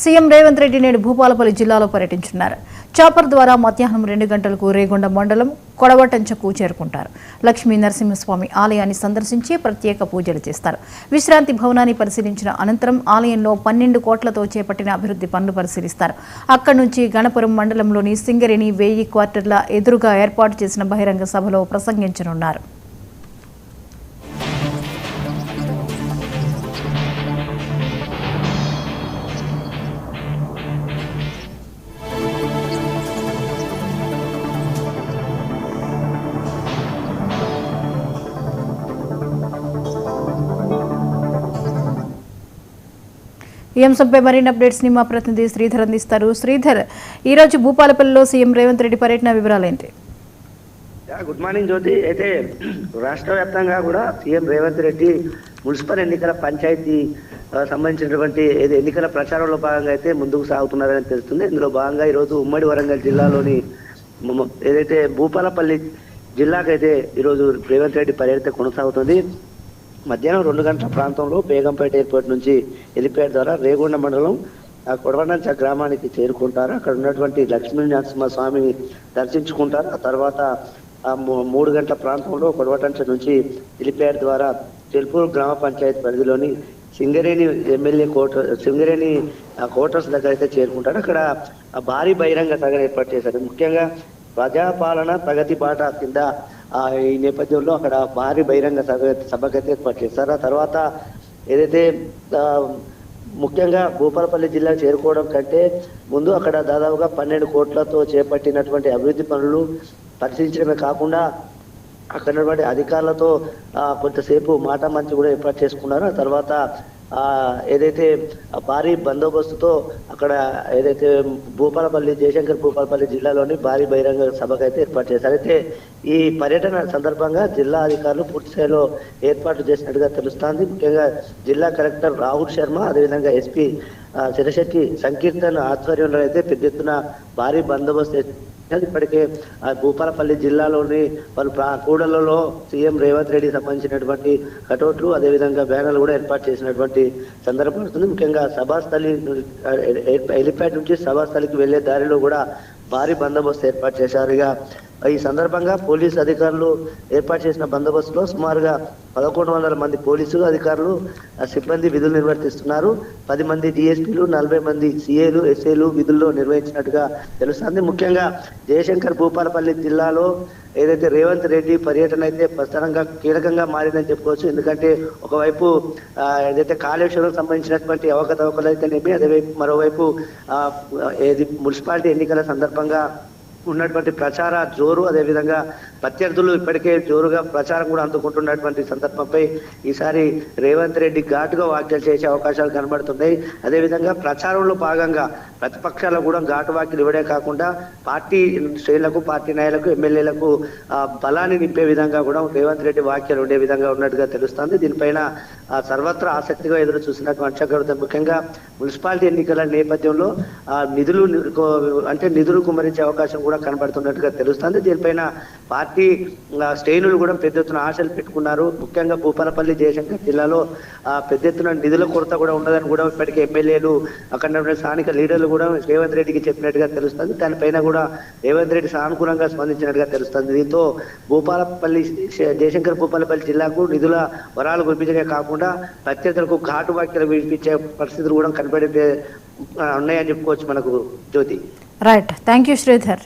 CM Revanth Reddy నేడు భూపాలపల్లి జిల్లాలో పర్యటించనున్నారు. చాపర్ ద్వారా మధ్యాహ్నం 2 గంటలకు రేగొండ మండలం కొడవటంచకు చేరుకుంటారు. లక్ష్మీ నరసింహస్వామి ఆలయాన్ని సందర్శించి ప్రత్యేక పూజలు చేస్తారు. విశ్రాంతి భవనాన్ని పరిశీలించిన అనంతరం ఆలయంలో 12 కోట్లతో చేపట్టిన అభివృద్ధి పనులు పరిశీలిస్తారు. అక్కడి నుంచి గణపురం మండలంలోని సింగరేణి 1000 క్వార్టర్ల ఎదురుగా ఏర్పాటు చేసిన బహిరంగ సభలో ప్రసంగించనున్నారు. ఈ అంశంపై మరిన్ని అప్డేట్స్ ని మా ప్రతినిధి శ్రీధర్ అందిస్తారు. శ్రీధర్, ఈ రోజు భూపాలపల్లిలో సీఎం రేవంత్ రెడ్డి పర్యటన వివరాలు ఏంటి? గుడ్ మార్నింగ్ జ్యోతి. అయితే రాష్ట్ర వ్యాప్తంగా కూడా సీఎం రేవంత్ రెడ్డి మున్సిపల్ ఎన్నికల పంచాయతీ సంబంధించినటువంటి ఎన్నికల ప్రచారంలో భాగంగా అయితే ముందుకు సాగుతున్నారని తెలుస్తుంది. ఇందులో భాగంగా ఈరోజు ఉమ్మడి వరంగల్ జిల్లాలోని ఏదైతే భూపాలపల్లి జిల్లాకైతే ఈరోజు రేవంత్ రెడ్డి పర్యటన కొనసాగుతుంది. మధ్యాహ్నం 2 గంటల ప్రాంతంలో బేగంపేట ఎయిర్పోర్ట్ నుంచి హెలిప్యాడ్ ద్వారా రేగొండ మండలం కొడవటంచ గ్రామానికి చేరుకుంటారు. అక్కడ ఉన్నటువంటి లక్ష్మీ నరసింహస్వామిని దర్శించుకుంటారు. ఆ తర్వాత 3 గంటల ప్రాంతంలో కొడవటంచ నుంచి హెలిప్యాడ్ ద్వారా చెల్పూరు గ్రామ పంచాయతీ పరిధిలోని సింగరేణి ఎమ్మెల్యే సింగరేణి క్వార్టర్స్ దగ్గర అయితే చేరుకుంటారు. అక్కడ భారీ బహిరంగ సభను ఏర్పాటు చేశారు. ముఖ్యంగా ప్రజాపాలన ప్రగతి బాట కింద ఈ నేపథ్యంలో అక్కడ భారీ బహిరంగ సభకైతే ఏర్పాటు చేశారు. ఆ తర్వాత ఏదైతే ముఖ్యంగా భూపాలపల్లి జిల్లా చేరుకోవడం కంటే ముందు అక్కడ దాదాపుగా 12 కోట్లతో చేపట్టినటువంటి అభివృద్ధి పనులు పరిశీలించడమే కాకుండా అక్కడ ఉన్నటువంటి అధికారులతో కొంతసేపు మాట మంచి కూడా ఏర్పాటు చేసుకున్నారు. ఆ తర్వాత ఏదైతే భారీ బందోబస్తుతో అక్కడ ఏదైతే జయశంకర్ భూపాలపల్లి జిల్లాలోని భారీ బహిరంగ సభకైతే ఏర్పాటు చేశారు. అయితే ఈ పర్యటన సందర్భంగా జిల్లా అధికారులు పూర్తి స్థాయిలో ఏర్పాట్లు చేసినట్టుగా తెలుస్తోంది. ముఖ్యంగా జిల్లా కలెక్టర్ రాహుల్ శర్మ, అదేవిధంగా ఎస్పీ శిరశెట్టి సంకీర్తన్ ఆధ్వర్యంలో అయితే పెద్ద ఎత్తున భారీ బందోబస్తు ఇప్పటికే భూపాలపల్లి జిల్లాలోని పలు కూడళ్లలో సీఎం రేవంత్ రెడ్డి సంబంధించినటువంటి కటౌట్లు అదేవిధంగా బ్యానర్లు కూడా ఏర్పాటు చేసినటువంటి సందర్భం వస్తుంది. ముఖ్యంగా సభాస్థలి హెలిప్యాడ్ నుంచి సభాస్థలికి వెళ్లే దారిలో కూడా భారీ బందోబస్తు ఏర్పాటు చేశారు. ఈ సందర్భంగా పోలీసు అధికారులు ఏర్పాటు చేసిన బందోబస్తులో సుమారుగా 1100 మంది పోలీసులు అధికారులు సిబ్బంది విధులు నిర్వర్తిస్తున్నారు. 10 మంది డిఎస్పీలు 40 మంది సిఏలు ఎస్ఏలు విధుల్లో నిర్వహించినట్టుగా తెలుస్తుంది. ముఖ్యంగా జయశంకర్ భూపాలపల్లి జిల్లాలో ఏదైతే రేవంత్ రెడ్డి పర్యటన అయితే ప్రధానంగా కీలకంగా మారిందని చెప్పుకోవచ్చు. ఎందుకంటే ఒకవైపు ఏదైతే కాళేశ్వరం సంబంధించినటువంటి అవకతవకలు అయితేనేమి, అదేవైపు మరోవైపు మున్సిపాలిటీ ఎన్నికల సందర్భంగా ఉన్నటువంటి ప్రచార జోరు, అదేవిధంగా ప్రత్యర్థులు ఇప్పటికే జోరుగా ప్రచారం కూడా అందుకుంటున్నటువంటి సందర్భంపై ఈసారి రేవంత్ రెడ్డి ఘాటుగా వ్యాఖ్యలు చేసే అవకాశాలు కనబడుతున్నాయి. అదేవిధంగా ప్రచారంలో భాగంగా ప్రతిపక్షాలకు కూడా ఘాటు వ్యాఖ్యలు ఇవ్వడే కాకుండా పార్టీ శ్రేణులకు, పార్టీ నాయకులకు, ఎమ్మెల్యేలకు బలాన్ని నింపే విధంగా కూడా రేవంత్ రెడ్డి వ్యాఖ్యలు ఉండే విధంగా ఉన్నట్టుగా తెలుస్తుంది. దీనిపైన సర్వత్రా ఆసక్తిగా ఎదురు చూసినటువంటి అంశం. ముఖ్యంగా మున్సిపాలిటీ ఎన్నికల నేపథ్యంలో నిధులు కుమరించే అవకాశం కూడా కనబడుతున్నట్టుగా తెలుస్తుంది. దీనిపైన పార్టీ శ్రేణులు కూడా పెద్ద ఎత్తున ఆశలు పెట్టుకున్నారు. ముఖ్యంగా భూపాలపల్లి జయశంకర్ జిల్లాలో పెద్ద ఎత్తున నిధుల కొరత కూడా ఉండదని కూడా ఇప్పటికే ఎమ్మెల్యేలు, అక్కడ స్థానిక లీడర్లు కూడా రేవంత్ రెడ్డికి చెప్పినట్టుగా తెలుస్తుంది. దానిపైన కూడా రేవంత్ రెడ్డి సానుకూలంగా స్పందించినట్టుగా తెలుస్తుంది. దీంతో జయశంకర్ భూపాలపల్లి జిల్లాకు నిధుల వరాలు కురిపించడమే కాకుండా ప్రత్యర్థులకు ఘాటు వ్యాఖ్యలు వినిపించే పరిస్థితులు కూడా కనబడే ఉన్నాయని చెప్పుకోవచ్చు మనకు Jyoti. Right, thank you Sridhar.